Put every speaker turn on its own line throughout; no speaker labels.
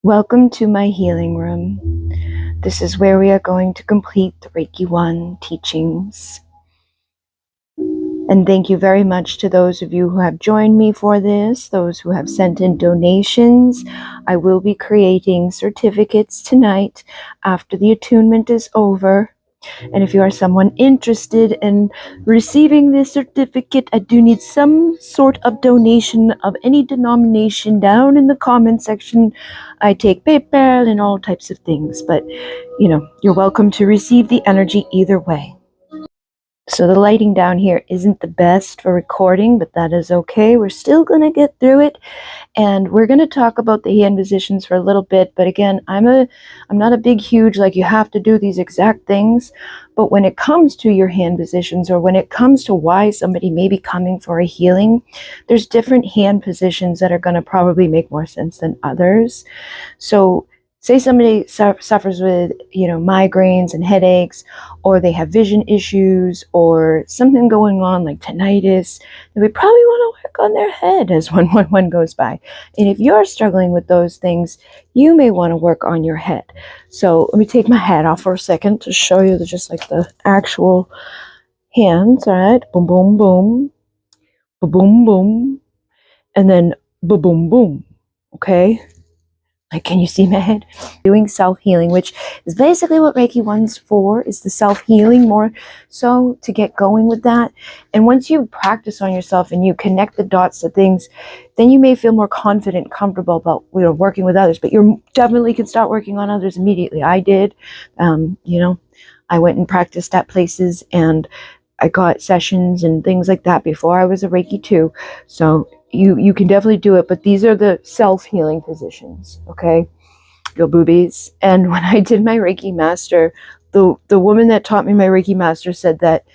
Welcome to my healing room. This is where we are going to complete the Reiki 1 teachings. And thank you very much to those of you who have joined me for this, those who have sent in donations. I will be creating certificates tonight after the attunement is over. And if you are someone interested in receiving this certificate, I do need some sort of donation of any denomination down in the comment section. I take PayPal and all types of things, but you're welcome to receive the energy either way. So the lighting down here isn't the best for recording, but that is okay. We're still going to get through it. And we're going to talk about the hand positions for a little bit. But again, I'm not a big, huge, like you have to do these exact things. But when it comes to your hand positions, or when it comes to why somebody may be coming for a healing, there's different hand positions that are going to probably make more sense than others. So say somebody suffers with, migraines and headaches, or they have vision issues, or something going on like tinnitus, then we probably want to work on their head as one goes by. And if you're struggling with those things, you may want to work on your head. So let me take my hat off for a second to show you just like the actual hands, all right? Boom, boom, boom, boom, boom, boom, and then boom, boom, boom, okay? Like, can you see my head? Doing self-healing, which is basically what Reiki 1's for, is the self-healing more so to get going with that. And once you practice on yourself and you connect the dots to things, then you may feel more confident, comfortable about working with others. But you definitely can start working on others immediately. I did. I went and practiced at places, and I got sessions and things like that before I was a Reiki 2. So you can definitely do it, but these are the self-healing positions, okay? Your boobies. And when I did my Reiki Master, the woman that taught me my Reiki Master said that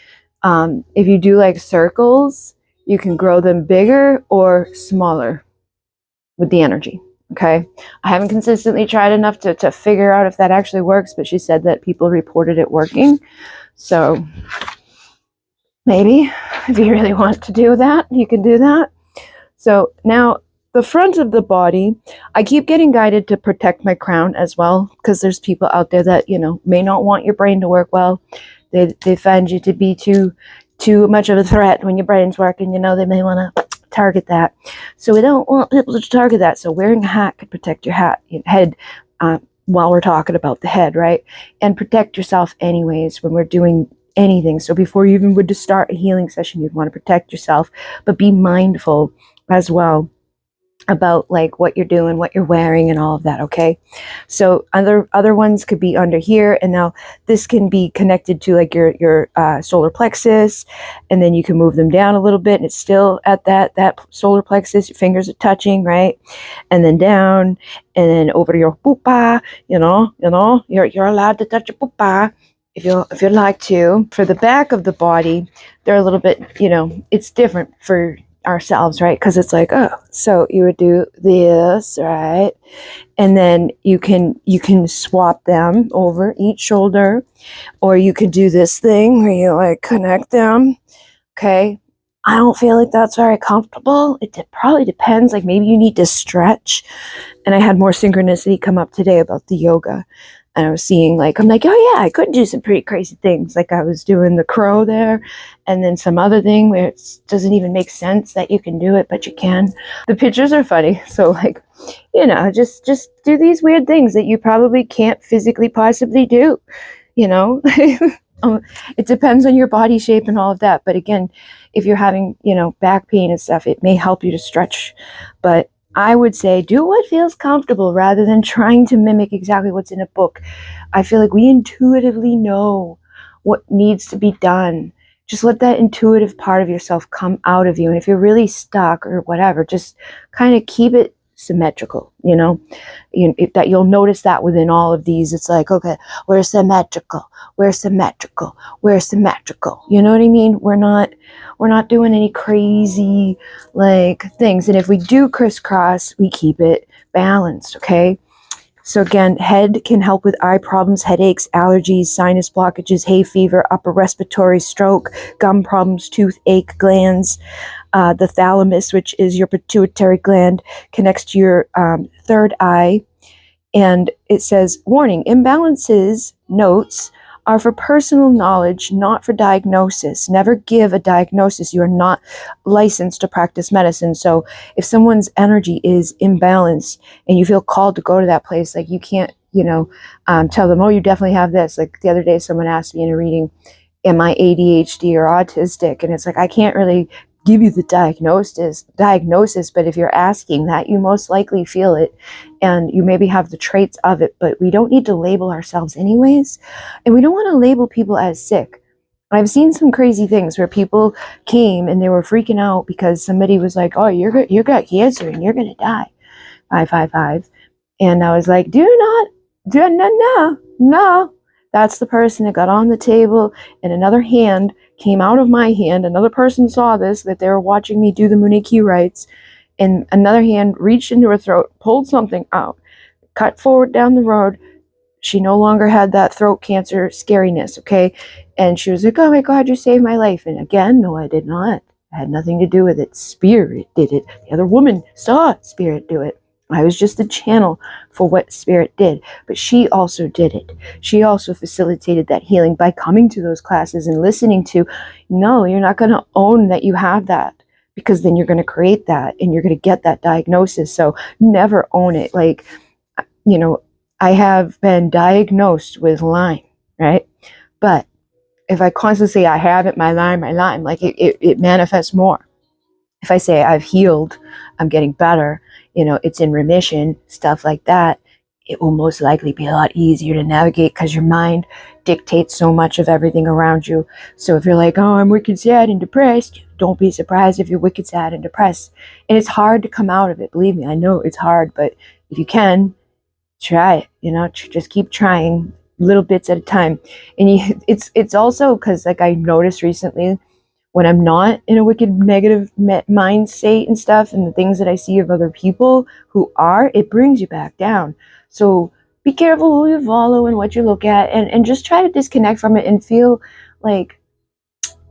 if you do like circles, you can grow them bigger or smaller with the energy, okay? I haven't consistently tried enough to figure out if that actually works, but she said that people reported it working. So maybe if you really want to do that, you can do that. So now the front of the body, I keep getting guided to protect my crown as well, because there's people out there that, may not want your brain to work well. They find you to be too much of a threat when your brain's working. They may want to target that. So we don't want people to target that. So wearing a hat could protect your head while we're talking about the head, right? And protect yourself anyways when we're doing anything. So before you even would to start a healing session, you'd want to protect yourself, but be mindful as well about like what you're doing, what you're wearing, and all of that, okay? So other ones could be under here, and now this can be connected to like your solar plexus, and then you can move them down a little bit, and it's still at that solar plexus. Your fingers are touching, right? And then down, and then over to your pupa. You're allowed to touch your pupa if you'd like to. For the back of the body, they're a little bit, it's different for ourselves, right? Because it's like, oh, so you would do this, right? And then you can swap them over each shoulder, or you could do this thing where you like connect them, okay? I don't feel like that's very comfortable. It probably depends. Like maybe you need to stretch. And I had more synchronicity come up today about the yoga. And I was seeing I'm like, oh yeah, I could do some pretty crazy things. Like I was doing the crow there, and then some other thing where it doesn't even make sense that you can do it, but you can. The pictures are funny. So just do these weird things that you probably can't physically possibly do, It depends on your body shape and all of that. But again, if you're having, back pain and stuff, it may help you to stretch. But I would say do what feels comfortable rather than trying to mimic exactly what's in a book. I feel like we intuitively know what needs to be done. Just let that intuitive part of yourself come out of you. And if you're really stuck or whatever, just kind of keep it symmetrical, that you'll notice that within all of these. It's like, okay, we're symmetrical. You know what I mean? We're not doing any crazy things. And if we do crisscross, we keep it balanced, okay? So again, head can help with eye problems, headaches, allergies, sinus blockages, hay fever, upper respiratory, stroke, gum problems, toothache, glands. The thalamus, which is your pituitary gland, connects to your third eye. And it says, warning, imbalances notes are for personal knowledge, not for diagnosis. Never give a diagnosis. You are not licensed to practice medicine. So if someone's energy is imbalanced and you feel called to go to that place, like you can't, tell them, oh, you definitely have this. Like the other day, someone asked me in a reading, am I ADHD or autistic? And it's like, I can't really give you the diagnosis, but if you're asking that, you most likely feel it and you maybe have the traits of it, but we don't need to label ourselves anyways. And we don't want to label people as sick. I've seen some crazy things where people came and they were freaking out because somebody was like, oh, you got cancer and you're going to die. 555. And I was like, no. That's the person that got on the table and another hand came out of my hand. Another person saw this, that they were watching me do the Muniki rites, and another hand reached into her throat, pulled something out, cut forward down the road. She no longer had that throat cancer scariness, okay? And she was like, oh my God, you saved my life. And again, no, I did not. I had nothing to do with it. Spirit did it. The other woman saw Spirit do it. I was just a channel for what Spirit did, but she also did it. She also facilitated that healing by coming to those classes and listening to, no, you're not going to own that you have that, because then you're going to create that and you're going to get that diagnosis. So never own it. Like, I have been diagnosed with Lyme, right? But if I constantly say I have it, my Lyme, like it manifests more. If I say I've healed, I'm getting better, it's in remission, stuff like that, it will most likely be a lot easier to navigate because your mind dictates so much of everything around you. So if you're like, oh, I'm wicked sad and depressed, don't be surprised if you're wicked sad and depressed. And it's hard to come out of it. Believe me, I know it's hard, but if you can, try it, just keep trying little bits at a time. And it's also because, like, I noticed recently, when I'm not in a wicked negative mind state and stuff, and the things that I see of other people who are, it brings you back down. So be careful who you follow and what you look at, and just try to disconnect from it and feel like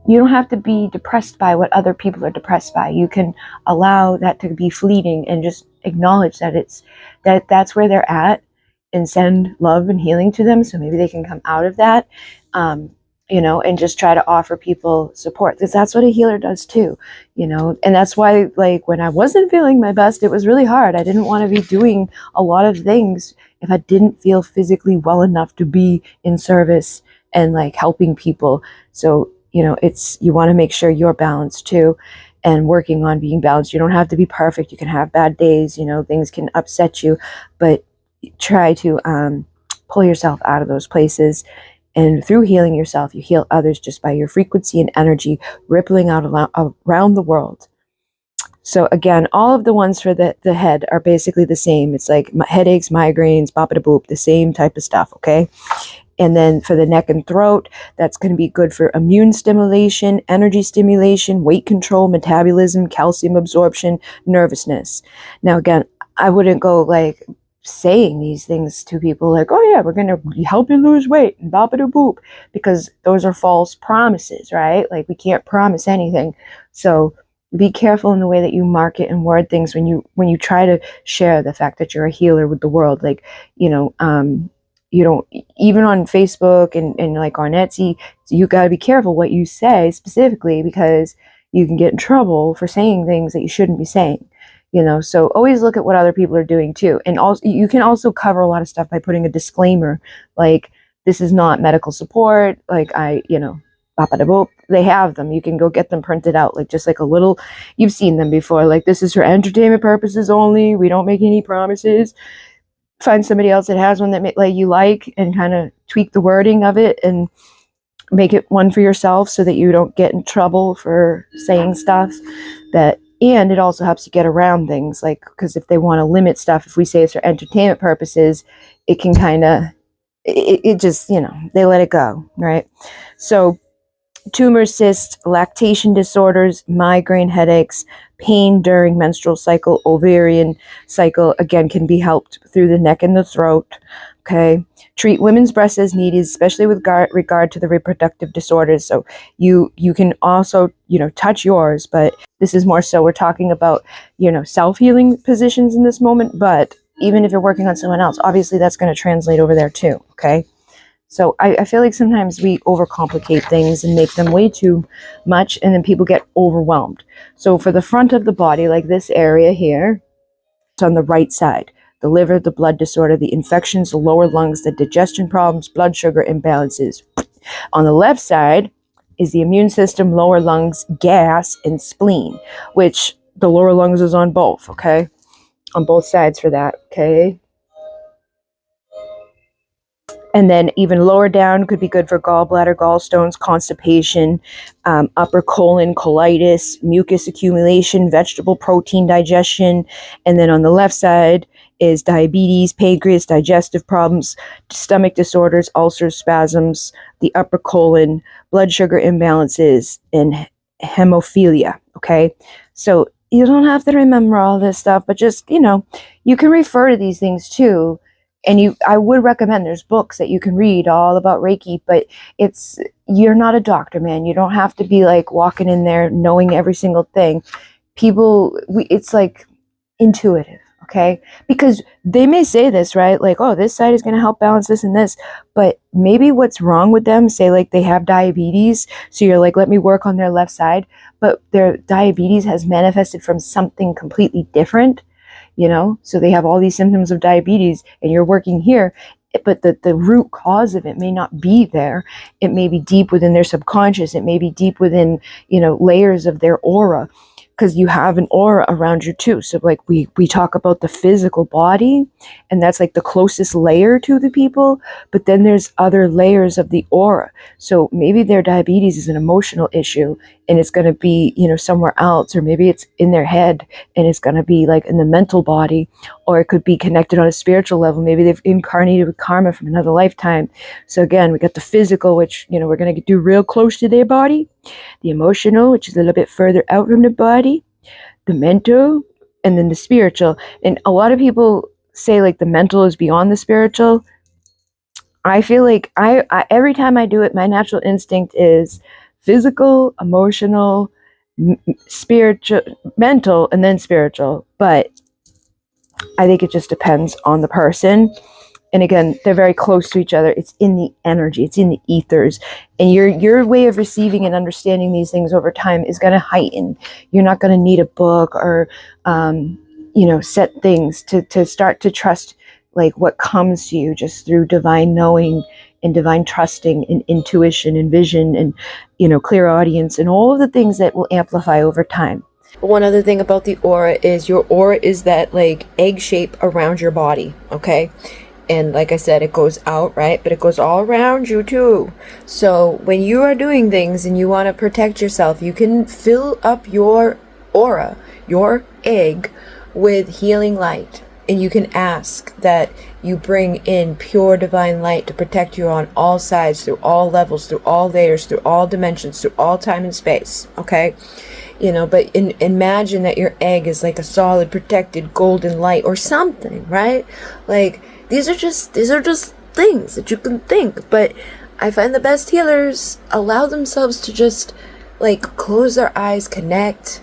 you don't have to be depressed by what other people are depressed by. You can allow that to be fleeting and just acknowledge that that's where they're at, and send love and healing to them so maybe they can come out of that. And just try to offer people support, because that's what a healer does too, and that's why, like, when I wasn't feeling my best, it was really hard. I didn't want to be doing a lot of things if I didn't feel physically well enough to be in service and like helping people. So, you want to make sure you're balanced too, and working on being balanced. You don't have to be perfect. You can have bad days, things can upset you, but try to pull yourself out of those places. And through healing yourself, you heal others just by your frequency and energy rippling out around the world. So again, all of the ones for the head are basically the same. It's like headaches, migraines, bop-a-da-boop, the same type of stuff, okay? And then for the neck and throat, that's going to be good for immune stimulation, energy stimulation, weight control, metabolism, calcium absorption, nervousness. Now again, I wouldn't go like saying these things to people like, oh yeah, we're going to help you lose weight and bop-a-da-boop, because those are false promises, right? Like, we can't promise anything. So be careful in the way that you market and word things when you try to share the fact that you're a healer with the world. Like, you don't, even on Facebook and like on Etsy, you got to be careful what you say specifically, because you can get in trouble for saying things that you shouldn't be saying. So always look at what other people are doing too. And also, you can also cover a lot of stuff by putting a disclaimer, like, this is not medical support. Like, they have them. You can go get them printed out, like just like a little, you've seen them before. Like, this is for entertainment purposes only. We don't make any promises. Find somebody else that has one that you like, and kind of tweak the wording of it and make it one for yourself so that you don't get in trouble for saying stuff and it also helps you get around things, like, because if they want to limit stuff, if we say it's for entertainment purposes, it can kind of, it just, they let it go, right? So tumors, cysts, lactation disorders, migraine headaches, pain during menstrual cycle, ovarian cycle, again, can be helped through the neck and the throat. Okay. Treat women's breasts as needed, especially with regard to the reproductive disorders. So you can also, touch yours, but this is more so we're talking about, self-healing positions in this moment. But even if you're working on someone else, obviously that's going to translate over there too, okay? So I feel like sometimes we overcomplicate things and make them way too much, and then people get overwhelmed. So for the front of the body, like this area here, it's on the right side. The liver, the blood disorder, the infections, the lower lungs, the digestion problems, blood sugar imbalances. On the left side is the immune system, lower lungs, gas, and spleen, which the lower lungs is on both, okay? On both sides for that, okay? And then even lower down could be good for gallbladder, gallstones, constipation, upper colon, colitis, mucus accumulation, vegetable protein digestion. And then on the left side is diabetes, pancreas, digestive problems, stomach disorders, ulcers, spasms, the upper colon, blood sugar imbalances, and hemophilia. Okay. So you don't have to remember all this stuff, but just, you can refer to these things too. And I would recommend, there's books that you can read all about Reiki, but you're not a doctor, man. You don't have to be like walking in there knowing every single thing. It's like intuitive, okay? Because they may say this, right? Like, oh, this side is going to help balance this and this, but maybe what's wrong with them, say like they have diabetes, so you're like, let me work on their left side, but their diabetes has manifested from something completely different. So they have all these symptoms of diabetes and you're working here, but the root cause of it may not be there. It may be deep within their subconscious. It may be deep within, layers of their aura, because you have an aura around you too. So like we talk about the physical body, and that's like the closest layer to the people, but then there's other layers of the aura. So maybe their diabetes is an emotional issue and it's going to be, somewhere else, or maybe it's in their head and it's going to be like in the mental body, or it could be connected on a spiritual level. Maybe they've incarnated with karma from another lifetime. So again, we got the physical, which, we're going to do real close to their body, the emotional, which is a little bit further out from the body, the mental, and then the spiritual. And a lot of people say like the mental is beyond the spiritual. I feel like I every time I do it, my natural instinct is physical, emotional, spiritual, mental, and then spiritual. But I think it just depends on the person. And again, they're very close to each other. It's in the energy, it's in the ethers. And your way of receiving and understanding these things over time is going to heighten. You're not going to need a book or, set things to start to trust like what comes to you just through divine knowing and divine trusting and intuition and vision and, clear audience and all of the things that will amplify over time. One other thing about the aura is your aura is that like egg shape around your body, okay? And like I said, it goes out, right? But it goes all around you too. So when you are doing things and you want to protect yourself, you can fill up your aura, your egg, with healing light. And you can ask that you bring in pure divine light to protect you on all sides, through all levels, through all layers, through all dimensions, through all time and space, okay? But imagine that your egg is like a solid, protected, golden light or something, right? Like, these are just things that you can think. But I find the best healers allow themselves to just like close their eyes, connect,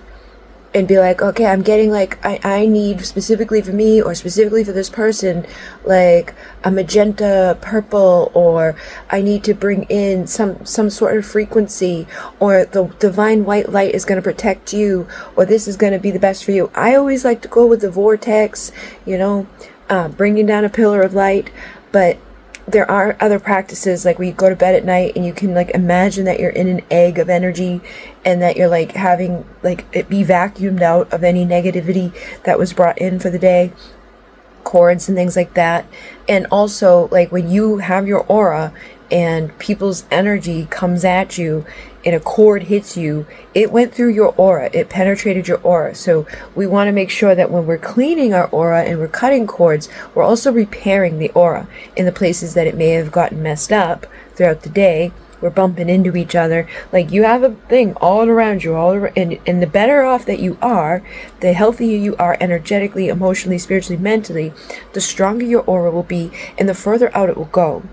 and be like, okay, I'm getting like, I need specifically for me or specifically for this person, like a magenta purple, or I need to bring in some sort of frequency, or the divine white light is going to protect you, or this is going to be the best for you. I always like to go with the vortex, bringing down a pillar of light. But there are other practices, like we go to bed at night and you can like imagine that you're in an egg of energy and that you're like having like it be vacuumed out of any negativity that was brought in for the day, cords and things like that. And also like when you have your aura and people's energy comes at you and a cord hits you, it went through your aura, it penetrated your aura. So we want to make sure that when we're cleaning our aura and we're cutting cords, we're also repairing the aura in the places that it may have gotten messed up throughout the day. We're bumping into each other. Like you have a thing all around you, and the better off that you are, the healthier you are energetically, emotionally, spiritually, mentally, the stronger your aura will be and the further out it will go.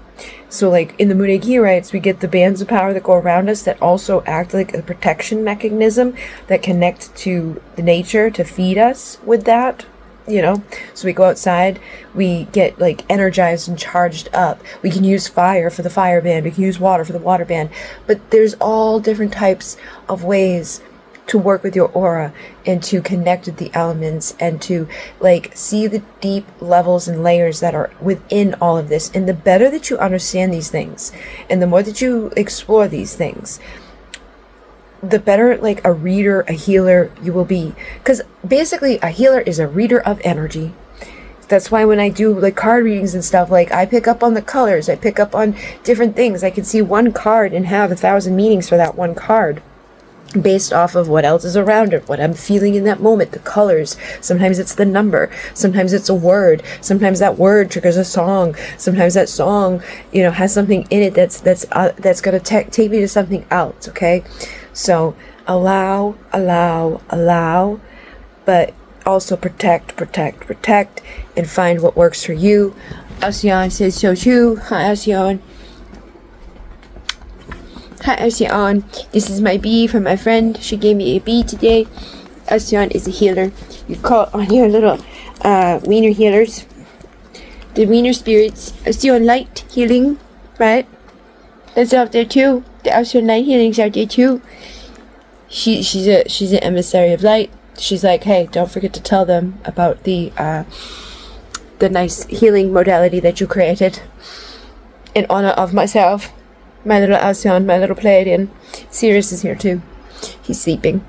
So like in the Mureiki rites, we get the bands of power that go around us that also act like a protection mechanism that connect to the nature to feed us with that. you know? So we go outside, we get like energized and charged up. We can use fire for the fire band, we can use water for the water band, but there's all different types of ways to work with your aura and to connect with the elements and to like see the deep levels and layers that are within all of this. And the better that you understand these things and the more that you explore these things, the better like a reader, a healer you will be. Because basically a healer is a reader of energy. That's why when I do like card readings and stuff, like I pick up on the colors, I pick up on different things. I can see one card and have 1,000 meanings for that one card, based off of what else is around it, what I'm feeling in that moment, the colors. Sometimes it's the number, sometimes it's a word, sometimes that word triggers a song, sometimes that song, you know, has something in it that's gonna take me to something else. Okay, so allow, but also protect, and find what works for you. Asyan says so too. Hi Asyan. Hi Asyan, this is my bee from my friend. She gave me a bee today. Asyan is a healer. You call on your little wiener healers. The wiener spirits. Asyan light healing, right? That's out there too. The Asyan light healing's out there too. She's an emissary of light. She's like, hey, don't forget to tell them about the nice healing modality that you created in honor of myself. My little Alcyon, my little Pleiadian. Sirius is here too. He's sleeping.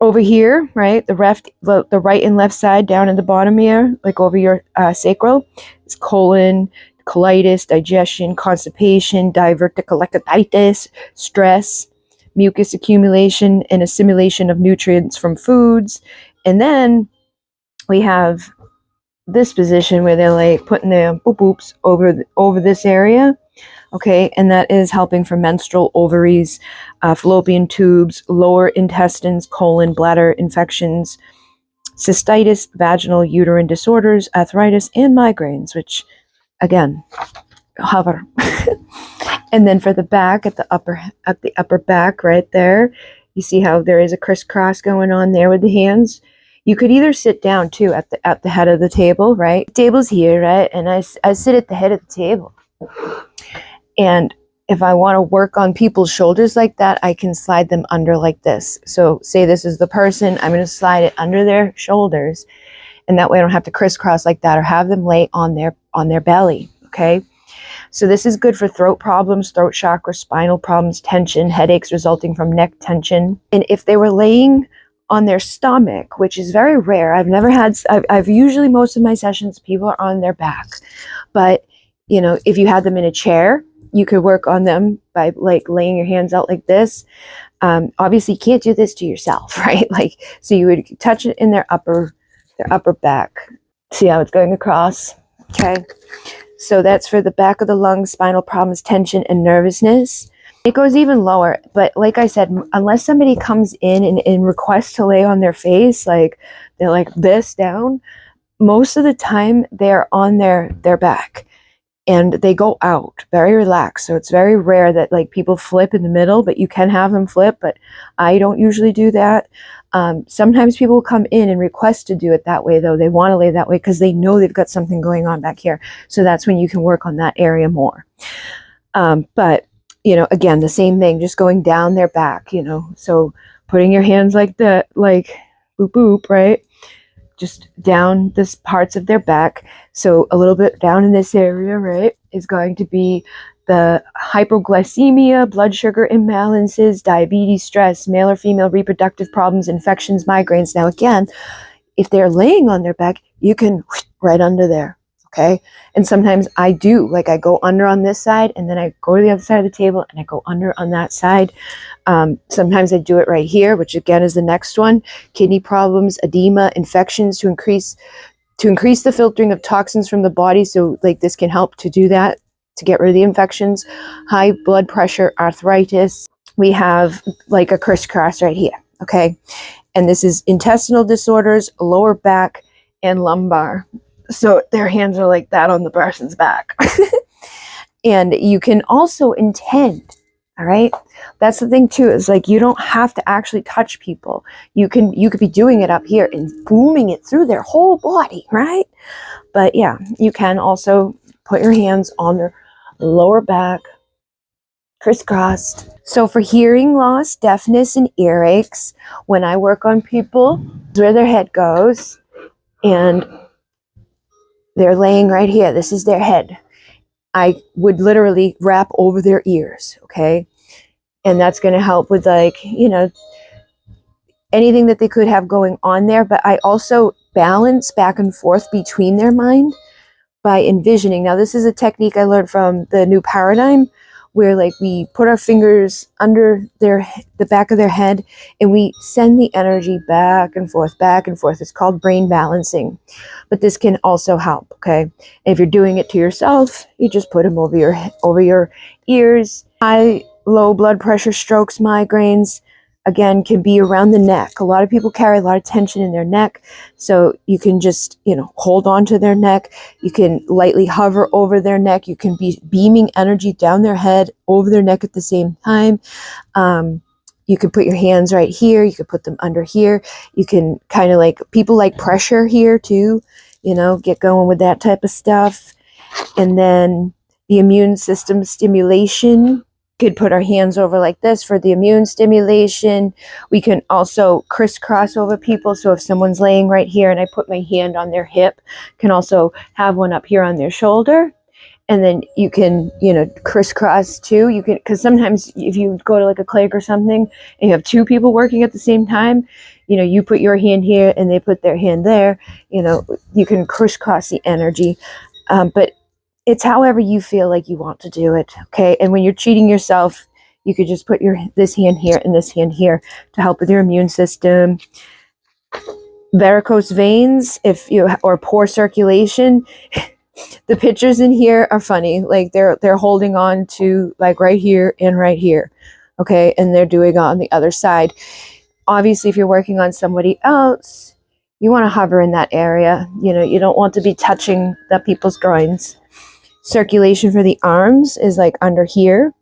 Over here, right, the right and left side down in the bottom here, like over your sacral, is colon, colitis, digestion, constipation, diverticulitis, stress, mucus accumulation, and assimilation of nutrients from foods. And then we have this position where they're like putting their boop-boops over this area. Okay, and that is helping for menstrual ovaries, fallopian tubes, lower intestines, colon, bladder infections, cystitis, vaginal uterine disorders, arthritis, and migraines, which, again, hover. And then for the back, at the upper back right there, you see how there is a crisscross going on there with the hands. You could either sit down too at the head of the table, right? The table's here, right? And I sit at the head of the table. And if I want to work on people's shoulders like that, I can slide them under like this. So say this is the person, I'm going to slide it under their shoulders. And that way I don't have to crisscross like that or have them lay on their belly. Okay. So this is good for throat problems, throat chakra, spinal problems, tension, headaches resulting from neck tension. And if they were laying on their stomach, which is very rare, I've usually most of my sessions, people are on their back. But, you know, if you had them in a chair, you could work on them by like laying your hands out like this. Obviously you can't do this to yourself, right? Like, so you would touch it in their upper back. See how it's going across? Okay. So that's for the back of the lungs, spinal problems, tension, and nervousness. It goes even lower. But like I said, unless somebody comes in and requests to lay on their face, like they're like this down, most of the time they're on their back. And they go out very relaxed. So it's very rare that like people flip in the middle, but you can have them flip, but I don't usually do that. Sometimes people will come in and request to do it that way though. They want to lay that way because they know they've got something going on back here. So that's when you can work on that area more. But, you know, again, the same thing, just going down their back, you know, so putting your hands like that, like boop, boop, right? Just down this parts of their back. So a little bit down in this area, right, is going to be the hypoglycemia, blood sugar imbalances, diabetes, stress, male or female reproductive problems, infections, migraines. Now, again, if they're laying on their back, you can right under there. Okay. And sometimes I do, like I go under on this side and then I go to the other side of the table and I go under on that side. Sometimes I do it right here, which again is the next one. Kidney problems, edema, infections to increase the filtering of toxins from the body. So like this can help to do that, to get rid of the infections. High blood pressure, arthritis. We have like a crisscross right here. Okay. And this is intestinal disorders, lower back, and lumbar. So their hands are like that on the person's back. And you can also intend, All right. That's the thing too, is like, you don't have to actually touch people. You could be doing it up here and booming it through their whole body, right? But yeah, you can also put your hands on their lower back, crisscrossed. So for hearing loss, deafness, and earaches, when I work on people, where their head goes, and they're laying right here, this is their head, I would literally wrap over their ears, okay? And that's going to help with, like, you know, anything that they could have going on there. But I also balance back and forth between their mind by envisioning. Now, this is a technique I learned from the New Paradigm, where like we put our fingers under the back of their head, and we send the energy back and forth, back and forth. It's called brain balancing, but this can also help. Okay, and if you're doing it to yourself, you just put them over your ears. High, low blood pressure, strokes, migraines, again, can be around the neck. A lot of people carry a lot of tension in their neck, so you can just, you know, hold on to their neck. You can lightly hover over their neck. You can be beaming energy down their head, over their neck at the same time. You can put your hands right here. You can put them under here. You can kind of like, people like pressure here too, you know, get going with that type of stuff. And then the immune system stimulation. Could put our hands over like this for the immune stimulation. We can also crisscross over people. So if someone's laying right here and I put my hand on their hip, can also have one up here on their shoulder. And then you can, you know, crisscross too. You can, because sometimes if you go to like a clinic or something and you have two people working at the same time, you know, you put your hand here and they put their hand there, you know, you can crisscross the energy. But it's however you feel like you want to do it, okay? And when you're cheating yourself, you could just put this hand here and this hand here to help with your immune system. Varicose veins, or poor circulation. The pictures in here are funny. Like they're holding on to like right here and right here, okay? And they're doing it on the other side. Obviously, if you're working on somebody else, you want to hover in that area. You know, you don't want to be touching the people's groins. Circulation for the arms is like under here,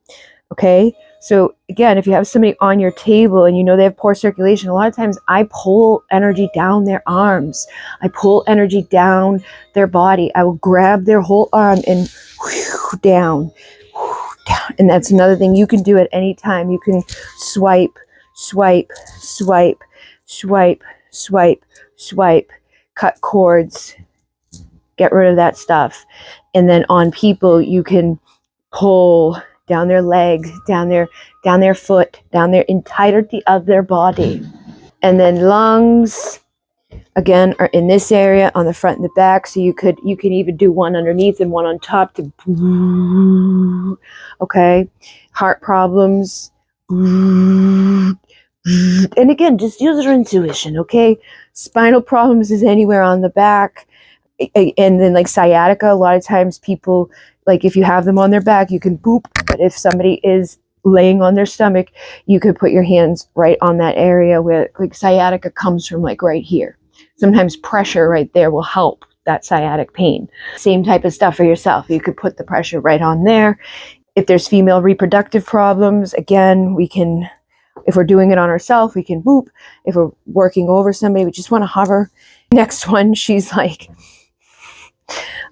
okay? So again, if you have somebody on your table and you know they have poor circulation, a lot of times I pull energy down their arms. I pull energy down their body. I will grab their whole arm and down. And that's another thing you can do at any time. You can swipe, swipe, swipe, swipe, swipe, swipe, cut cords, get rid of that stuff. And then on people, you can pull down their leg, down their foot, down their entirety of their body. And then lungs, again, are in this area on the front and the back. So you can even do one underneath and one on top to, okay? Heart problems. And again, just use your intuition, okay? Spinal problems is anywhere on the back. And then like sciatica, a lot of times people, like if you have them on their back, you can boop. But if somebody is laying on their stomach, you could put your hands right on that area where like sciatica comes from, like right here. Sometimes pressure right there will help that sciatic pain. Same type of stuff for yourself. You could put the pressure right on there. If there's female reproductive problems, again, we can, if we're doing it on ourselves, we can boop. If we're working over somebody, we just want to hover. Next one, she's like,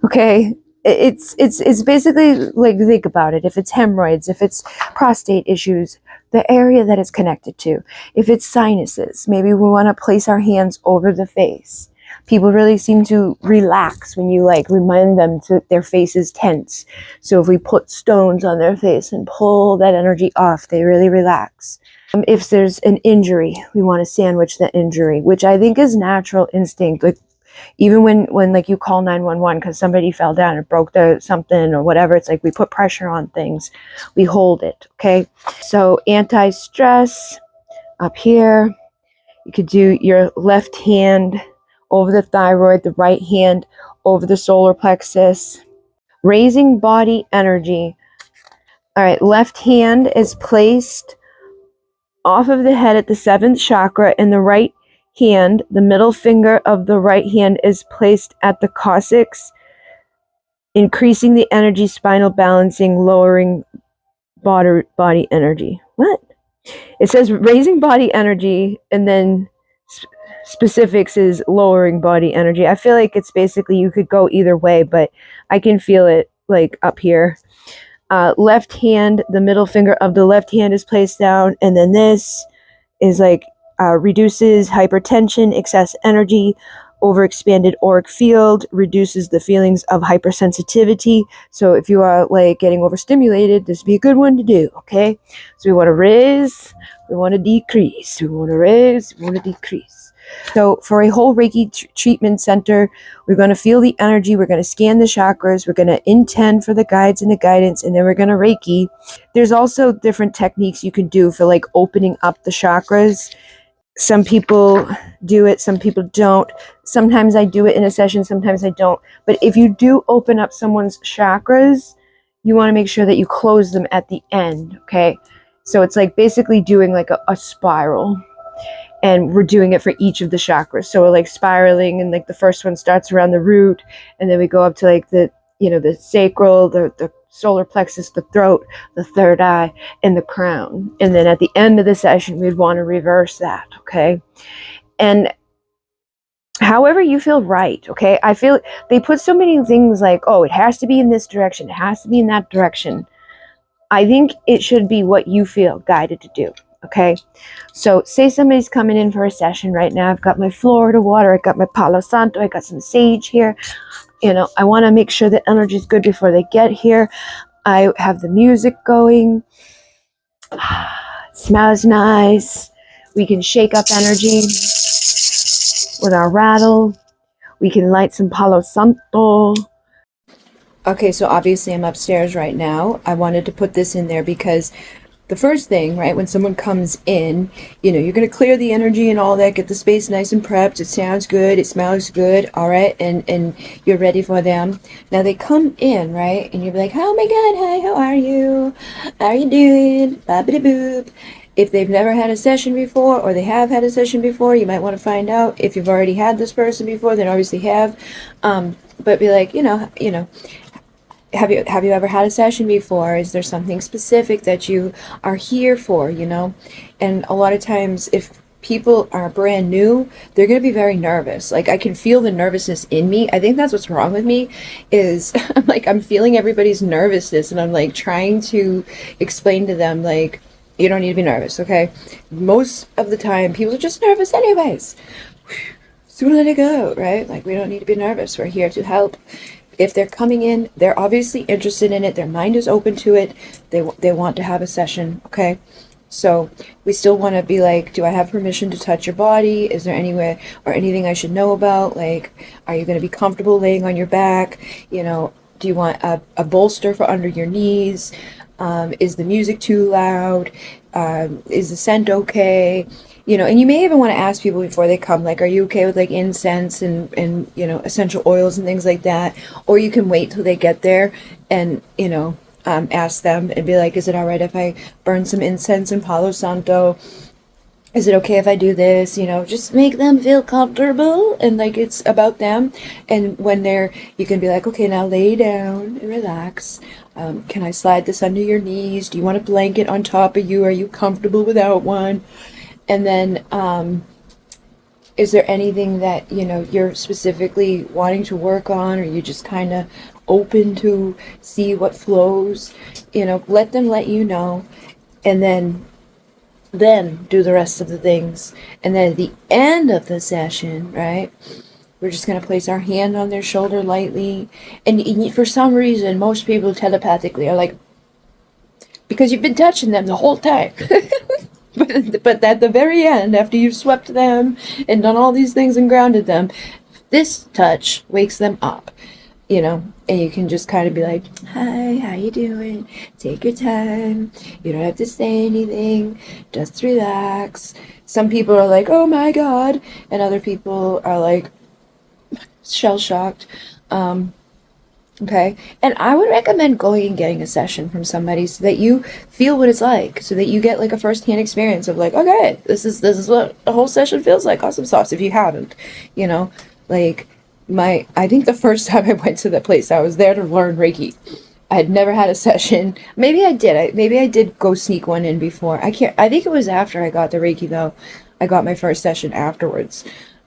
okay, it's basically like, think about it. If it's hemorrhoids, if it's prostate issues, the area that it's connected to. If it's sinuses, maybe we want to place our hands over the face. People really seem to relax when you like remind them that their face is tense. So if we put stones on their face and pull that energy off, they really relax. If there's an injury, we want to sandwich the injury, which I think is natural instinct. Like, even when like you call 911 because somebody fell down or broke something or whatever, it's like we put pressure on things, we hold it, okay? So anti-stress up here. You could do your left hand over the thyroid, the right hand over the solar plexus. Raising body energy. All right, left hand is placed off of the head at the 7th chakra, and the right hand, the middle finger of the right hand, is placed at the coccyx, increasing the energy, spinal balancing, lowering body energy. What? It says raising body energy, and then specifics is lowering body energy. I feel like it's basically you could go either way, but I can feel it like up here. Left hand, the middle finger of the left hand is placed down, and then this is like reduces hypertension, excess energy, overexpanded auric field, reduces the feelings of hypersensitivity. So if you are like getting overstimulated, this would be a good one to do, okay? So we want to raise, we want to decrease, we want to raise, we want to decrease. So for a whole Reiki treatment center, we're going to feel the energy, we're going to scan the chakras, we're going to intend for the guides and the guidance, and then we're going to Reiki. There's also different techniques you can do for like opening up the chakras. Some people do it, some people don't. Sometimes I do it in a session, sometimes I don't. But if you do open up someone's chakras, you want to make sure that you close them at the end, okay? So it's like basically doing like a spiral. And we're doing it for each of the chakras. So we're like spiraling, and like the first one starts around the root, and then we go up to like the, you know, the sacral, the solar plexus, the throat, the third eye, and the crown. And then at the end of the session, we'd want to reverse that, okay? And however you feel right, okay? I feel they put so many things like, oh, it has to be in this direction, it has to be in that direction. I think it should be what you feel guided to do, okay? So say somebody's coming in for a session right now. I've got my Florida water, I got my Palo Santo, I got some sage here. You know, I want to make sure the energy is good before they get here. I have the music going. It smells nice. We can shake up energy with our rattle. We can light some Palo Santo. Okay, so obviously I'm upstairs right now. I wanted to put this in there because the first thing, right, when someone comes in, you know, you're going to clear the energy and all that, get the space nice and prepped. It sounds good. It smells good. All right. And you're ready for them. Now they come in, right? And you're like, oh my God, hi, how are you? How are you doing? Bobbity boop. If they've never had a session before, or they have had a session before, you might want to find out. If you've already had this person before, then obviously have. But be like, you know, have you ever had a session before? Is there something specific that you are here for, you know? And a lot of times if people are brand new, they're going to be very nervous. Like I can feel the nervousness in me. I think that's what's wrong with me is I'm feeling everybody's nervousness, and I'm like trying to explain to them like, you don't need to be nervous, okay? Most of the time people are just nervous anyways. So let it go, right? Like we don't need to be nervous. We're here to help. If they're coming in, they're obviously interested in it. Their mind is open to it. They want to have a session, okay? So we still want to be like, do I have permission to touch your body? Is there anywhere or anything I should know about? Like, are you going to be comfortable laying on your back? You know, do you want a bolster for under your knees? Is the music too loud? Is the scent okay? You know, and you may even want to ask people before they come, like, are you okay with like incense and you know, essential oils and things like that? Or you can wait till they get there and, you know, ask them and be like, is it all right if I burn some incense and Palo Santo? Is it okay if I do this? You know, just make them feel comfortable and like it's about them. And when you can be like, okay, now lay down and relax. Can I slide this under your knees? Do you want a blanket on top of you? Are you comfortable without one? And then, is there anything that, you know, you're specifically wanting to work on, or you just kind of open to see what flows? You know, let them let you know, and then do the rest of the things. And then at the end of the session, right, we're just going to place our hand on their shoulder lightly. And for some reason, most people telepathically are like, because you've been touching them the whole time. But at the very end, after you've swept them and done all these things and grounded them, this touch wakes them up, you know, and you can just kind of be like, hi, how you doing? Take your time. You don't have to say anything. Just relax. Some people are like, oh my God. And other people are like shell-shocked. Okay. And I would recommend going and getting a session from somebody so that you feel what it's like, so that you get like a first-hand experience of like, okay, this is what a whole session feels like. Awesome sauce. If you haven't, you know, like I think the first time I went to the place, I was there to learn Reiki. I had never had a session. Maybe I did. Maybe I did go sneak one in before. I can't. I think it was after I got the Reiki though. I got my first session afterwards,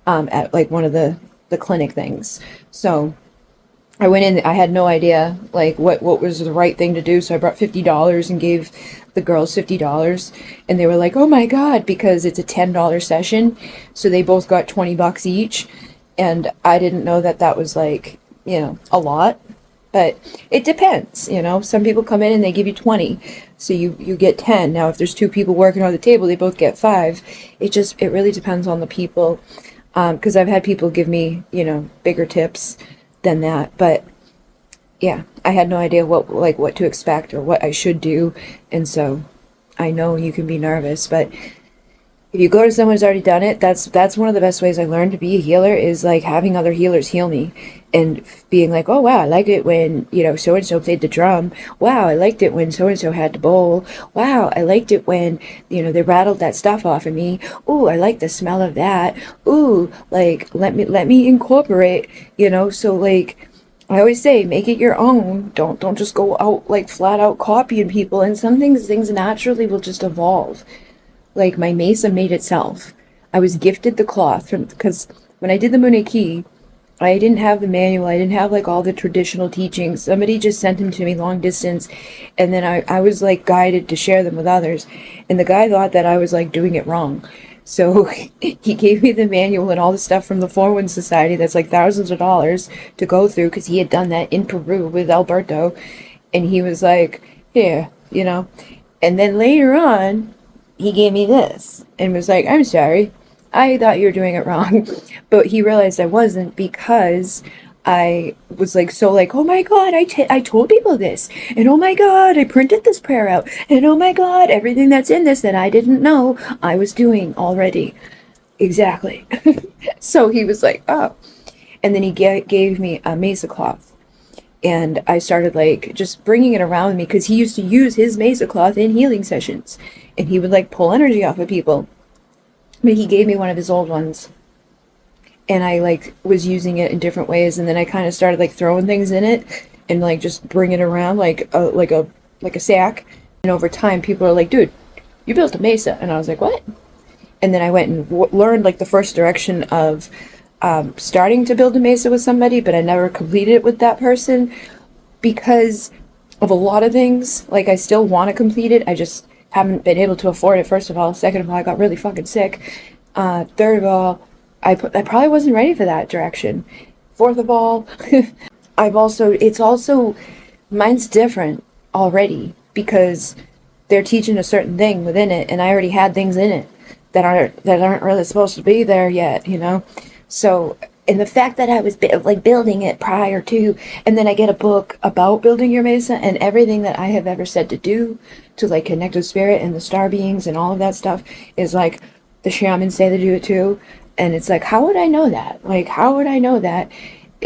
at like one of the clinic things. So I went in. I had no idea like what was the right thing to do. So I brought $50 and gave the girls $50, and they were like, "Oh my God!" Because it's a $10 session, so they both got $20 each, and I didn't know that that was like, a lot. But it depends, Some people come in and they give you 20, so you get 10. Now, if there's two people working on the table, they both get 5. It really depends on the people, because I've had people give me, bigger tips than that. But yeah, I had no idea what to expect or what I should do, and so I know you can be nervous, but if you go to someone who's already done it, that's one of the best ways I learned to be a healer, is like having other healers heal me and being like, oh wow, I liked it when, so and so played the drum. Wow, I liked it when so and so had the bowl. Wow, I liked it when, they rattled that stuff off of me. Ooh, I like the smell of that. Ooh, like let me incorporate, so like I always say, make it your own. Don't just go out like flat out copying people, and some things naturally will just evolve. Like my mesa made itself. I was gifted the cloth because when I did the Muneki, I didn't have the manual. I didn't have like all the traditional teachings. Somebody just sent them to me long distance, and then I was like guided to share them with others. And the guy thought that I was like doing it wrong. So he gave me the manual and all the stuff from the 4-1 Society that's like thousands of dollars to go through, because he had done that in Peru with Alberto. And he was like, here, And then later on, he gave me this and was like, I'm sorry, I thought you were doing it wrong. But he realized I wasn't, because I was like, so like, oh my God, I told people this, and oh my God, I printed this prayer out, and oh my God, everything that's in this that I didn't know I was doing already. Exactly. So he was like, oh. And then he gave me a mesa cloth. And I started like just bringing it around me, because he used to use his mesa cloth in healing sessions, and he would like pull energy off of people. But he gave me one of his old ones, and I like was using it in different ways, and then I kind of started like throwing things in it and like just bring it around like a sack. And over time, people are like, "Dude, you built a mesa," and I was like, "What?" And then I went and learned like the first direction of starting to build a mesa with somebody, but I never completed it with that person because of a lot of things. Like I still want to complete it, I just haven't been able to afford it, first of all. Second of all, I got really fucking sick. Third of all, I probably wasn't ready for that direction. Fourth of all, it's also, mine's different already, because they're teaching a certain thing within it, and I already had things in it that aren't really supposed to be there yet, So, and the fact that I was like building it prior to, and then I get a book about building your mesa, and everything that I have ever said to do to like connect with spirit and the star beings and all of that stuff is like the shamans say to do it too. And it's like, how would I know that? Like, how would I know that?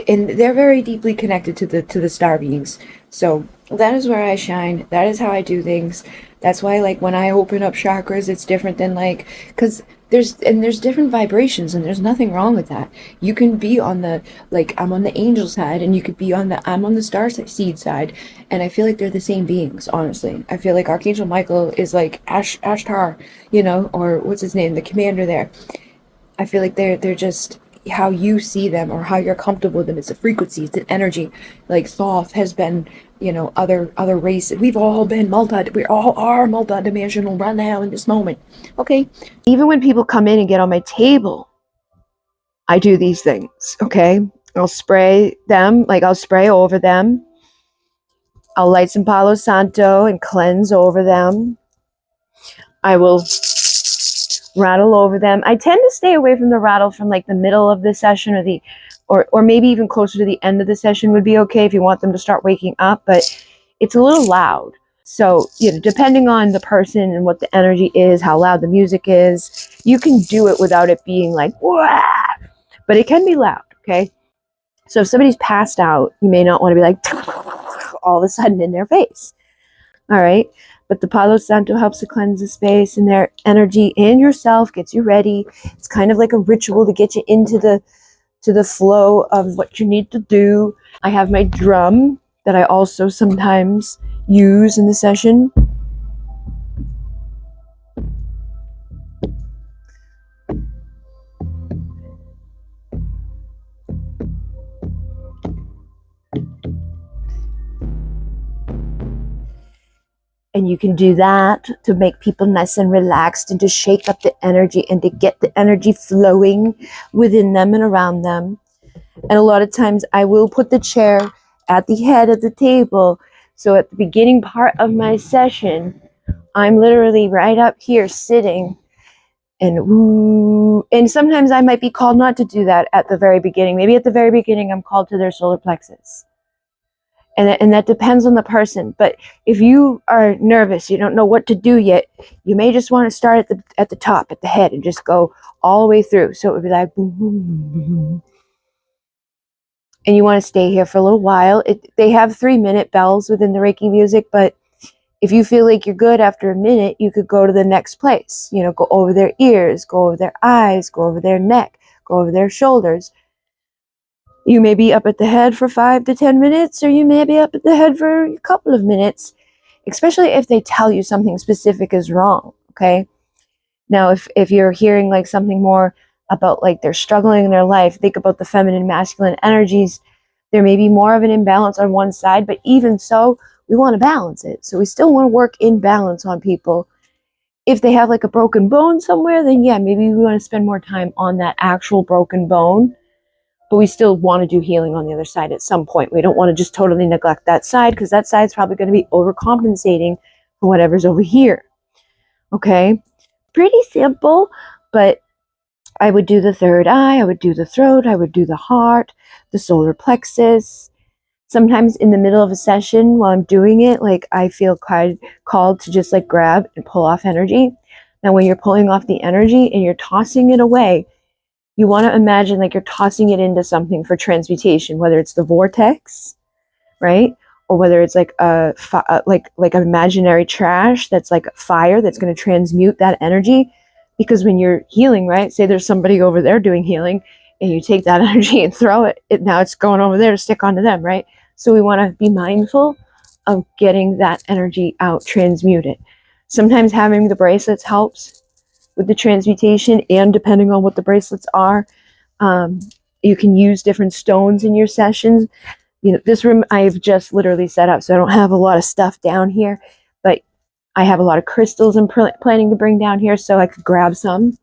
And they're very deeply connected to the star beings. So that is where I shine. That is how I do things. That's why, like, when I open up chakras, it's different than like, because there's different vibrations, and there's nothing wrong with that. You can be on the, like, I'm on the angel side, and you could be I'm on the star seed side, and I feel like they're the same beings, honestly. I feel like Archangel Michael is like Ashtar, or what's his name, the commander there. I feel like they're just how you see them or how you're comfortable with them. It's a frequency, it's an energy. Like Thoth has been, other races. We all are multi-dimensional right now in this moment. Okay. Even when people come in and get on my table, I do these things. Okay. I'll spray them, like I'll spray over them. I'll light some Palo Santo and cleanse over them. I will rattle over them. I tend to stay away from the rattle from like the middle of the session, or maybe even closer to the end of the session would be okay if you want them to start waking up, but it's a little loud. So, depending on the person and what the energy is, how loud the music is, you can do it without it being like, wah! But it can be loud, okay? So if somebody's passed out, you may not want to be like all of a sudden in their face. All right. But the Palo Santo helps to cleanse the space, and their energy and yourself gets you ready. It's kind of like a ritual to get you into the flow of what you need to do. I have my drum, that I also sometimes use in the session. And you can do that to make people nice and relaxed and to shake up the energy and to get the energy flowing within them and around them. And a lot of times I will put the chair at the head of the table. So at the beginning part of my session, I'm literally right up here sitting and woo. And sometimes I might be called not to do that at the very beginning. Maybe at the very beginning, I'm called to their solar plexus. And that depends on the person. But if you are nervous, you don't know what to do yet, you may just want to start at the top, at the head, and just go all the way through. So it would be like boom, boom, boom, boom. And you want to stay here for a little while. They have 3-minute bells within the Reiki music, but if you feel like you're good after a minute, you could go to the next place. You know, go over their ears, go over their eyes, go over their neck, go over their shoulders. You may be up at the head for 5 to 10 minutes, or you may be up at the head for a couple of minutes, especially if they tell you something specific is wrong, okay? Now, if you're hearing like something more about like they're struggling in their life, think about the feminine, masculine energies. There may be more of an imbalance on one side, but even so, we want to balance it. So we still want to work in balance on people. If they have like a broken bone somewhere, then yeah, maybe we want to spend more time on that actual broken bone. But we still want to do healing on the other side at some point. We don't want to just totally neglect that side, because that side's probably going to be overcompensating for whatever's over here. Okay? Pretty simple, but I would do the third eye, I would do the throat, I would do the heart, the solar plexus. Sometimes in the middle of a session while I'm doing it, like I feel called to just like grab and pull off energy. Now, when you're pulling off the energy and you're tossing it away, you want to imagine like you're tossing it into something for transmutation, whether it's the vortex, right? Or whether it's like like an imaginary trash that's like fire that's going to transmute that energy. Because when you're healing, right? Say there's somebody over there doing healing, and you take that energy and throw it. Now it's going over there to stick onto them, right? So we want to be mindful of getting that energy out, transmuted. Sometimes having the bracelets helps with the transmutation, and depending on what the bracelets are, you can use different stones in your sessions. You know, this room I've just literally set up, so I don't have a lot of stuff down here, but I have a lot of crystals I'm planning to bring down here, so I could grab some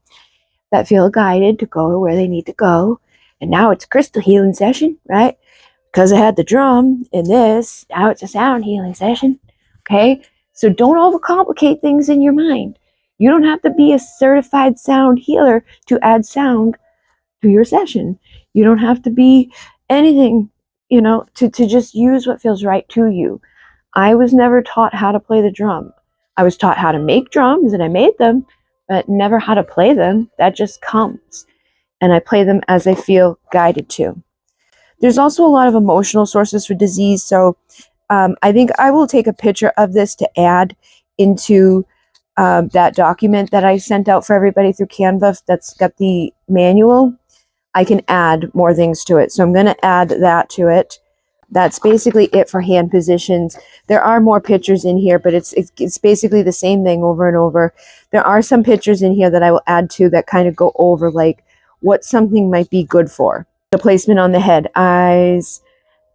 that feel guided to go where they need to go. And now it's a crystal healing session, right? Because I had the drum in this, now it's a sound healing session, okay? So don't overcomplicate things in your mind. You don't have to be a certified sound healer to add sound to your session. You don't have to be anything, to just use what feels right to you. I was never taught how to play the drum. I was taught how to make drums, and I made them, but never how to play them. That just comes. And I play them as I feel guided to. There's also a lot of emotional sources for disease. So I think I will take a picture of this to add into that document that I sent out for everybody through Canva that's got the manual. I can add more things to it. So I'm going to add that to it. That's basically it for hand positions. There are more pictures in here, but it's basically the same thing over and over. There are some pictures in here that I will add to that kind of go over like what something might be good for. The placement on the head, eyes,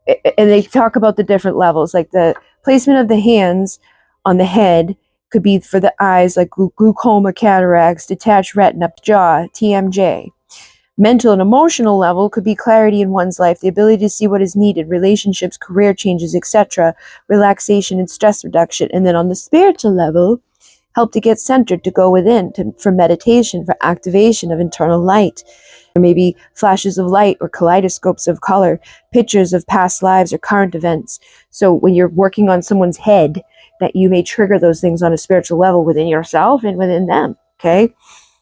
and they talk about the different levels. Like the placement of the hands on the head could be for the eyes, like glaucoma, cataracts, detached retina, jaw, TMJ. Mental and emotional level could be clarity in one's life, the ability to see what is needed, relationships, career changes, etc., relaxation and stress reduction. And then on the spiritual level, help to get centered, to go within, for meditation, for activation of internal light. Or maybe flashes of light or kaleidoscopes of color, pictures of past lives or current events. So when you're working on someone's head, that you may trigger those things on a spiritual level within yourself and within them, okay?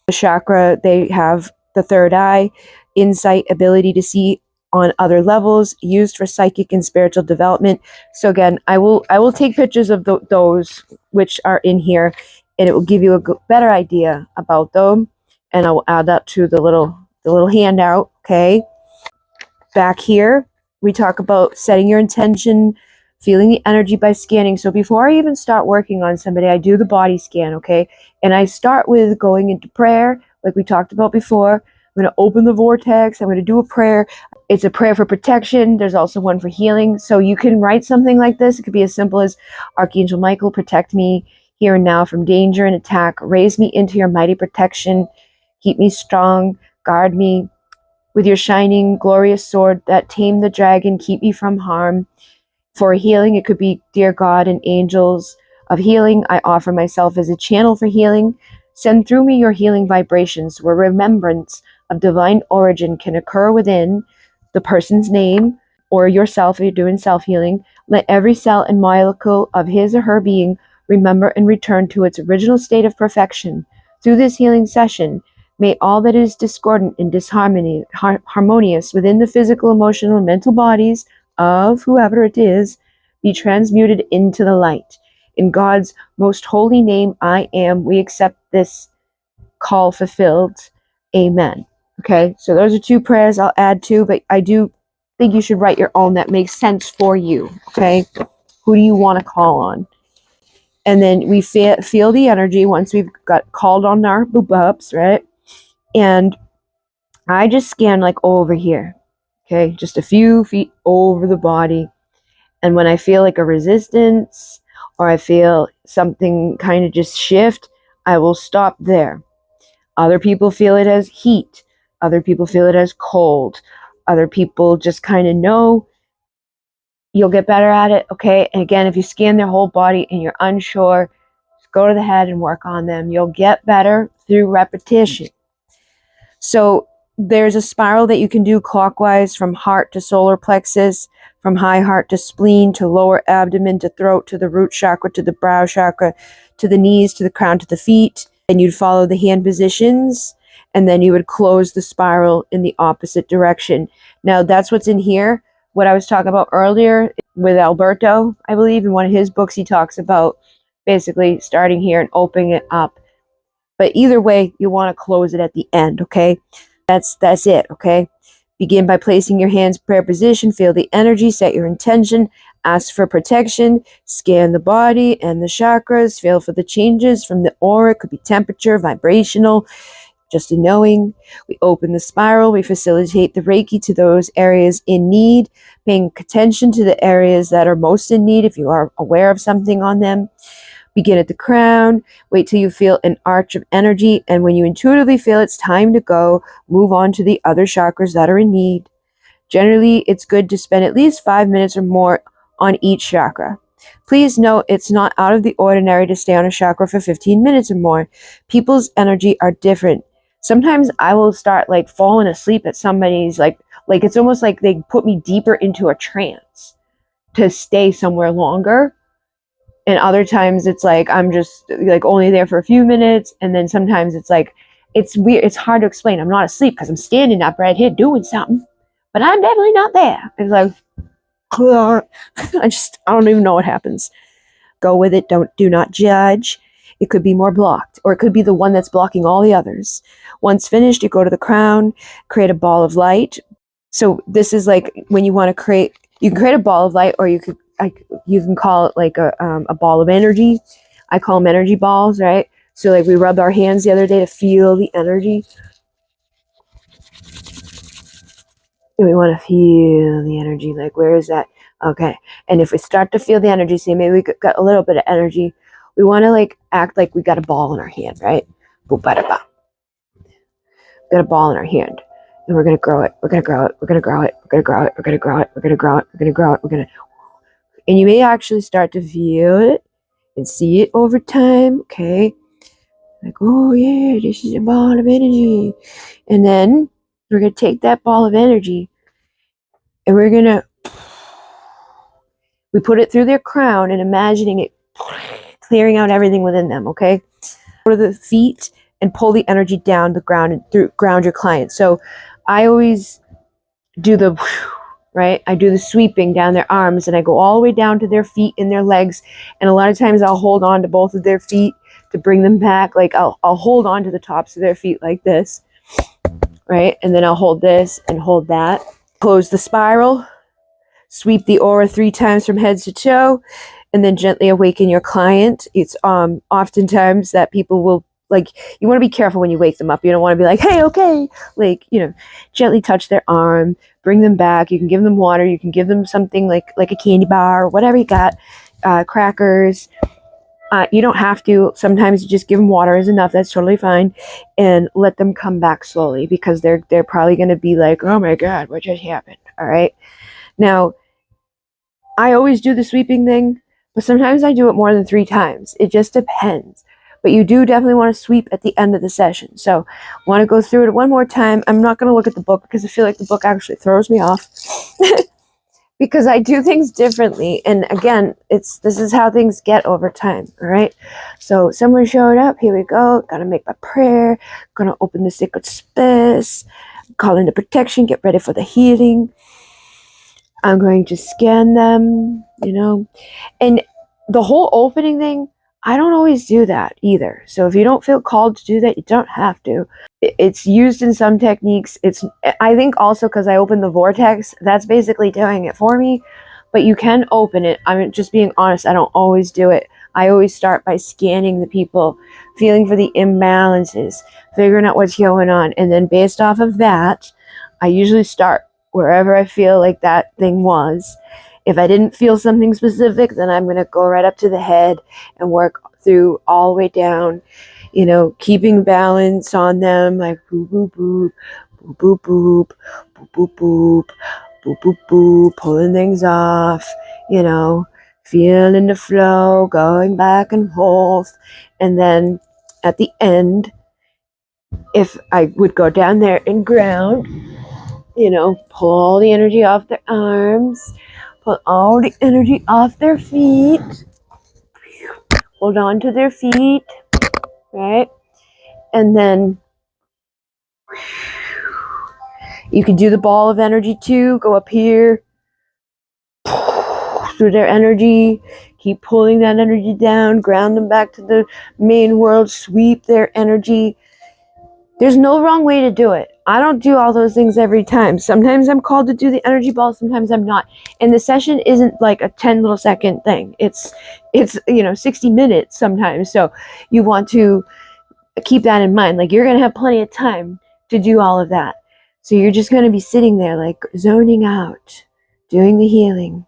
The chakra, they have the third eye, insight, ability to see on other levels, used for psychic and spiritual development. So again, I will take pictures of those which are in here, and it will give you a better idea about them. And I will add that to the little handout. Okay. Back here, we talk about setting your intention feeling the energy by scanning. So before I even start working on somebody, I do the body scan, okay? And I start with going into prayer, like we talked about before. I'm going to open the vortex. I'm going to do a prayer. It's a prayer for protection. There's also one for healing. So you can write something like this. It could be as simple as, Archangel Michael, protect me here and now from danger and attack. Raise me into your mighty protection. Keep me strong. Guard me with your shining, glorious sword that tamed the dragon. Keep me from harm. For healing, it could be, dear God and angels of healing, I offer myself as a channel for healing. Send through me your healing vibrations where remembrance of divine origin can occur within the person's name or yourself if you're doing self-healing. Let every cell and molecule of his or her being remember and return to its original state of perfection. Through this healing session, may all that is discordant and harmonious within the physical, emotional, and mental bodies of whoever it is be transmuted into the light. In God's most holy name, I am, we accept this call fulfilled. Amen. Okay, so those are two prayers I'll add to, but I do think you should write your own that makes sense for you. Okay, who do you want to call on? And then we feel the energy once we've got called on our boop-ups, right? And I just scan like over here. Okay, just a few feet over the body. And when I feel like a resistance or I feel something kind of just shift, I will stop there. Other people feel it as heat. Other people feel it as cold. Other people just kind of know. You'll get better at it, okay? And again, if you scan their whole body and you're unsure, just go to the head and work on them. You'll get better through repetition. So there's a spiral that you can do clockwise from heart to solar plexus, from high heart to spleen, to lower abdomen, to throat, to the root chakra, to the brow chakra, to the knees, to the crown, to the feet. And you'd follow the hand positions, and then you would close the spiral in the opposite direction. Now, that's what's in here. What I was talking about earlier with Alberto, I believe, in one of his books, he talks about basically starting here and opening it up. But either way, you want to close it at the end, okay? That's it, okay? Begin by placing your hands in prayer position. Feel the energy. Set your intention. Ask for protection. Scan the body and the chakras. Feel for the changes from the aura. It could be temperature, vibrational, just a knowing. We open the spiral. We facilitate the Reiki to those areas in need, paying attention to the areas that are most in need if you are aware of something on them. Begin at the crown, wait till you feel an arch of energy, and when you intuitively feel it's time to go, move on to the other chakras that are in need. Generally, it's good to spend at least 5 minutes or more on each chakra. Please note it's not out of the ordinary to stay on a chakra for 15 minutes or more. People's energy are different. Sometimes I will start like falling asleep at somebody's like it's almost like they put me deeper into a trance to stay somewhere longer. And other times it's like I'm just like only there for a few minutes, and then sometimes it's like it's weird. It's hard to explain. I'm not asleep because I'm standing up right here doing something, but I'm definitely not there. It's like I don't even know what happens. Go with it. Do not judge. It could be more blocked, or it could be the one that's blocking all the others. Once finished, you go to the crown, create a ball of light. So this is like when you want to create. You can create a ball of light, or you can call it like a ball of energy. I call them energy balls, right? So like we rubbed our hands the other day to feel the energy. And we want to feel the energy. Like, where is that? Okay. And if we start to feel the energy, say maybe we got a little bit of energy, we want to like act like we got a ball in our hand, right? Boop, bada, ba. Got a ball in our hand. And we're going to grow it. We're going to grow it. We're going to grow it. We're going to grow it. We're going to grow it. We're going to grow it. We're going to grow it. We're going to. And you may actually start to feel it and see it over time, okay? Like, oh yeah, this is a ball of energy. And then we're going to take that ball of energy and we put it through their crown and imagining it clearing out everything within them, okay? Go to the feet and pull the energy down the ground and ground your client. So I always do the right? I do the sweeping down their arms and I go all the way down to their feet and their legs. And a lot of times I'll hold on to both of their feet to bring them back. Like I'll hold on to the tops of their feet like this, right? And then I'll hold this and hold that. Close the spiral. sweep the aura 3 times from head to toe, and then gently awaken your client. It's oftentimes that people will, like, you want to be careful when you wake them up. You don't want to be like, hey, okay, like, gently touch their arm, bring them back. You can give them water. You can give them something like a candy bar or whatever you got, crackers. You don't have to. Sometimes you just give them water is enough. That's totally fine. And let them come back slowly, because they're probably going to be like, oh my God, what just happened? All right. Now, I always do the sweeping thing, but sometimes I do it more than 3 times. It just depends. But you do definitely want to sweep at the end of the session. So want to go through it one more time. I'm not going to look at the book because I feel like the book actually throws me off. Because I do things differently. And again, this is how things get over time. All right. So someone showed up. Here we go. Gotta make my prayer. Gonna open the sacred space. Call in the protection. Get ready for the healing. I'm going to scan them, and the whole opening thing, I don't always do that either. So if you don't feel called to do that, you don't have to. It's used in some techniques. I think also because I opened the vortex, that's basically doing it for me. But you can open it. I'm just being honest. I don't always do it. I always start by scanning the people, feeling for the imbalances, figuring out what's going on. And then based off of that, I usually start wherever I feel like that thing was. If I didn't feel something specific, then I'm going to go right up to the head and work through all the way down, keeping balance on them, like boop, boop, boop, boop, boop, boop, boop, boop, boop, boop, boop, boop, pulling things off, feeling the flow, going back and forth. And then at the end, if I would go down there and ground, pull all the energy off their arms, pull all the energy off their feet, hold on to their feet, right? And then you can do the ball of energy too, go up here, through their energy, keep pulling that energy down, ground them back to the main world, sweep their energy. There's no wrong way to do it. I don't do all those things every time. Sometimes I'm called to do the energy ball, sometimes I'm not. And the session isn't like a 10 little second thing. It's 60 minutes sometimes. So you want to keep that in mind. Like, you're going to have plenty of time to do all of that. So you're just going to be sitting there like zoning out, doing the healing.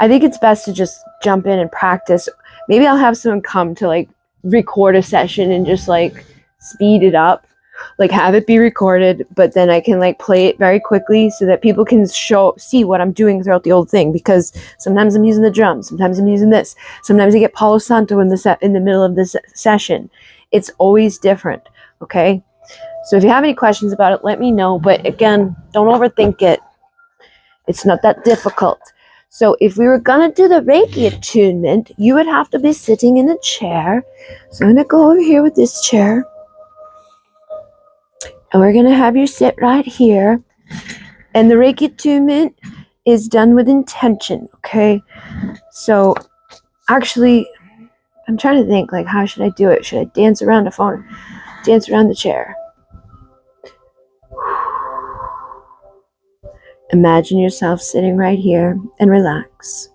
I think it's best to just jump in and practice. Maybe I'll have someone come to like record a session and just like speed it up, like have it be recorded, but then I can like play it very quickly so that people can see what I'm doing throughout the whole thing. Because sometimes I'm using the drums, sometimes I'm using this, sometimes I get Palo Santo in the middle of this session. It's always different. Okay, so if you have any questions about it, let me know. But again, don't overthink it. It's not that difficult. So if we were gonna do the Reiki attunement, you would have to be sitting in a chair. So I'm gonna go over here with this chair. And we're going to have you sit right here. And the Reiki attunement is done with intention, okay? So actually, I'm trying to think, like, how should I do it? Should I dance around the phone? Dance around the chair? Imagine yourself sitting right here and relax.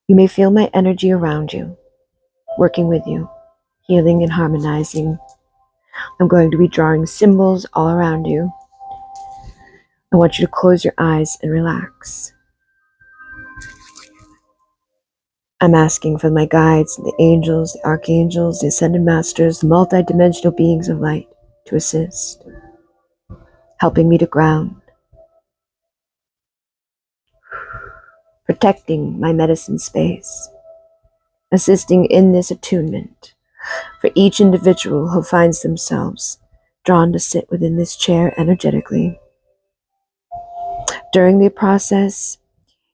You may feel my energy around you, working with you, healing and harmonizing. I'm going to be drawing symbols all around you. I want you to close your eyes and relax. I'm asking for my guides, the angels, the archangels, the ascended masters, the multidimensional beings of light to assist, helping me to ground, protecting my medicine space, assisting in this attunement for each individual who finds themselves drawn to sit within this chair energetically. During the process,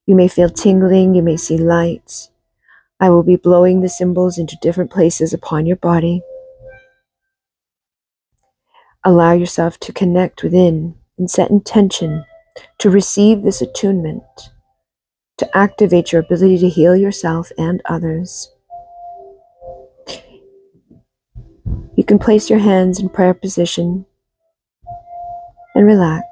you may feel tingling, you may see light. I will be blowing the symbols into different places upon your body. Allow yourself to connect within and set intention to receive this attunement, to activate your ability to heal yourself and others. You can place your hands in prayer position and relax.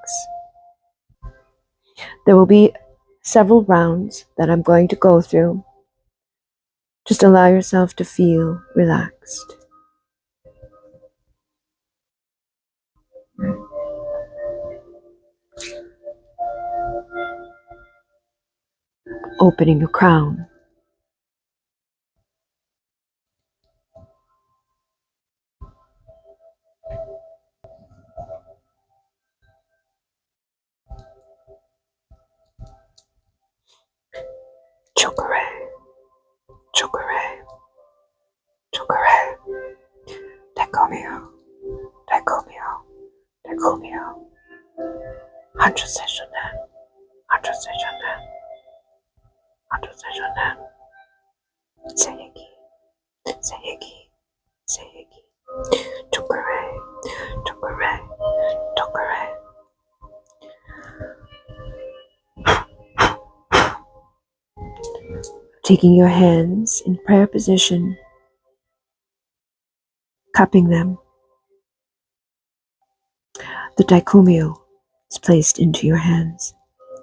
There will be several rounds that I'm going to go through. Just allow yourself to feel relaxed. Opening your crown. Chokore, chokore, chokore. Dekomio, dekomio, dekomio. Hancho seishonen, hancho seishonen, hancho seishonen. Seiki, seiki, seiki. Chokore, chokore, chokore. Taking your hands in prayer position, cupping them. The daikumyo is placed into your hands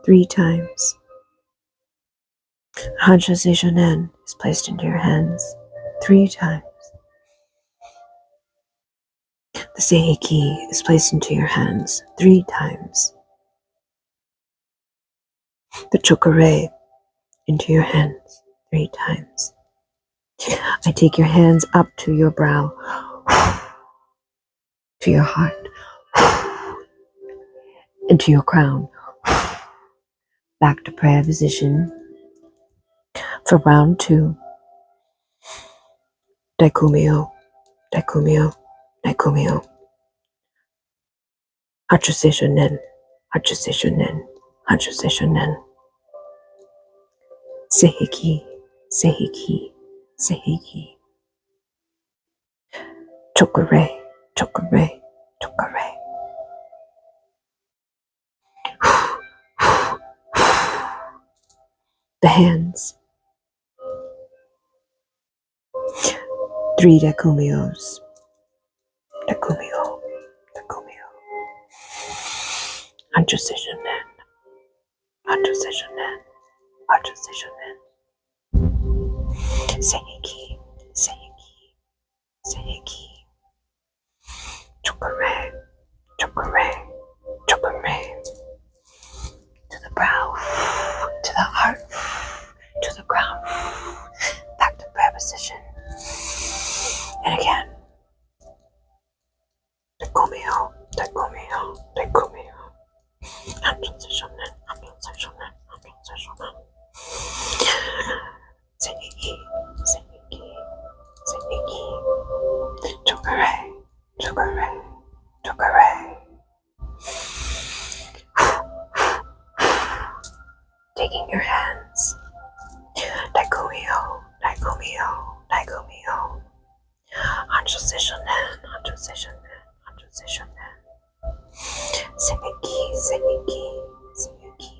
3 times. Hancho Seishonen is placed into your hands 3 times. The Seiki is placed into your hands 3 times. The Chokore into your hands 3 times. I take your hands up to your brow, to your heart, into your crown. Back to prayer position for round 2. Daikumyo, daikumyo, daikumyo. Hancho Seishonen, hancho seishonen, hancho seishonen. Seiki, seiki, seiki. Chokore, chokore, chokore. The hands. 3 daikumios. Daikumyo, daikumyo. Hancho seishonen, hancho seishonen, hancho seishonen. Seiki, seiki, seiki. Chokore, chokore, chokore. To the brow, to the heart, to the ground. Back to prayer position. And again. Daikumyo, daikumyo, daikumyo. Hancho seishonen, hancho seishonen, hancho seishonen. Seiki, seiki, seiki. Chokore, chokore, chokore. Taking your hands. Daikumyo, daikumyo, daikumyo. Hancho seishonen, hancho seishonen, hancho seishonen. Seiki, seiki, seiki.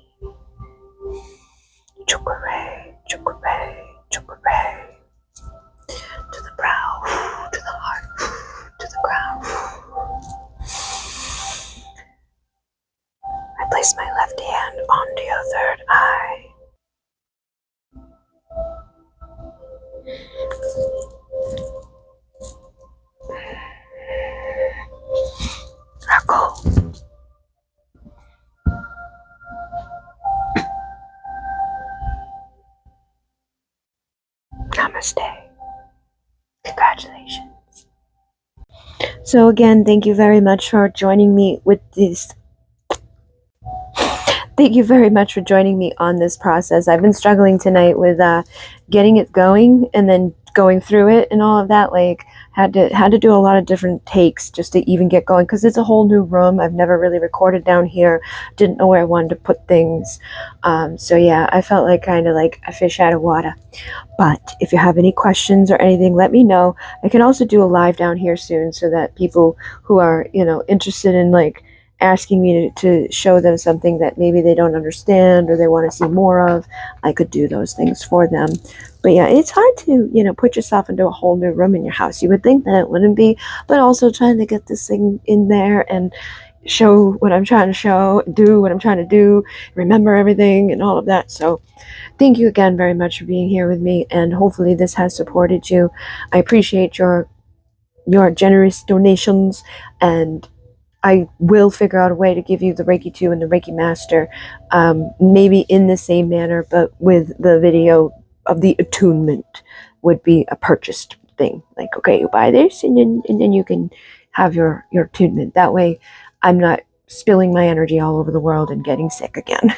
Chokore, chokore, chokore. To the brow, to the heart, to the ground. I place my left hand onto your third eye. Rako. Namaste. Congratulations. So again, thank you very much for joining me with this. Thank you very much for joining me on this process. I've been struggling tonight with getting it going and then going through it and all of that. Like had to do a lot of different takes just to even get going because it's a whole new room. I've never really recorded down here. Didn't know where I wanted to put things. So yeah, I felt like kind of like a fish out of water. But if you have any questions or anything, let me know. I can also do a live down here soon so that people who are, interested in like asking me to show them something that maybe they don't understand or they want to see more of, I could do those things for them. But yeah, it's hard to, put yourself into a whole new room in your house. You would think that it wouldn't be, but also trying to get this thing in there and, show what I'm trying to show, do what I'm trying to do, remember everything and all of that. So thank you again very much for being here with me, and hopefully this has supported you. I appreciate your generous donations, and I will figure out a way to give you the Reiki 2 and the Reiki Master, maybe in the same manner, but with the video of the attunement would be a purchased thing. Like, okay, you buy this, and then you can have your attunement. That way, I'm not spilling my energy all over the world and getting sick again.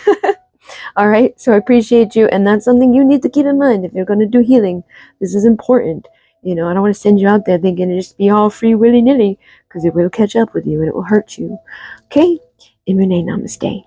All right, so I appreciate you, and that's something you need to keep in mind if you're going to do healing. This is important. You know, I don't want to send you out there thinking it just be all free willy nilly, because it will catch up with you and it will hurt you. Okay, in Renee, namaste.